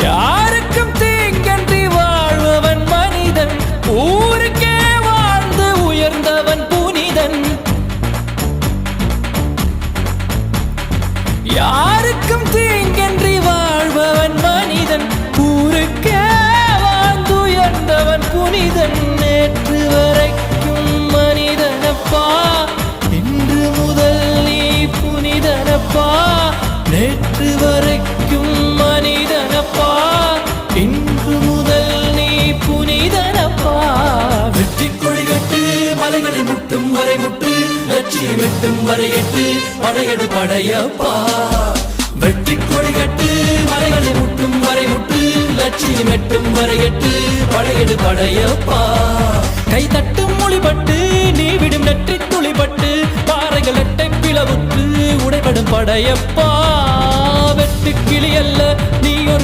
யாருக்கும் தீங்கன்றி வாழ்பவன் மனிதன், ஊருக்கே வாழ்ந்து உயர்ந்தவன் புனிதன். யாருக்கும் தீங்கன்றி வாழ்பவன் மனிதன், ஊருக்கே வாழ்ந்து உயர்ந்தவன் புனிதன். நேற்று வரைக்கும் மனிதனப்பா, இன்று முதல் நீ புனிதனப்பா. நேற்று வரைக்கும் மனிதனப்பா, இன்று முதல் நீ புனிதனப்பா. வெற்றி கொடிகட்டு மலைகளை முட்டும் வரை முட்டு, லட்சியம் எட்டும் வரை எட்டு, படையெடு படையப்பா. வெற்றி கொடிகட்டு மலைகளை முட்டும் வரை முட்டு, லட்சியம் எட்டும் வரை எட்டு, படையெடு படையப்பா. கை தட்டும் மொழிபட்டு நீ விடும் நெற்றி துளிபட்டு, பாறைகள் எட்டை பிளவுற்று உடைபடும் படையப்பா. வெட்டு கிளி அல்ல நீ ஒரு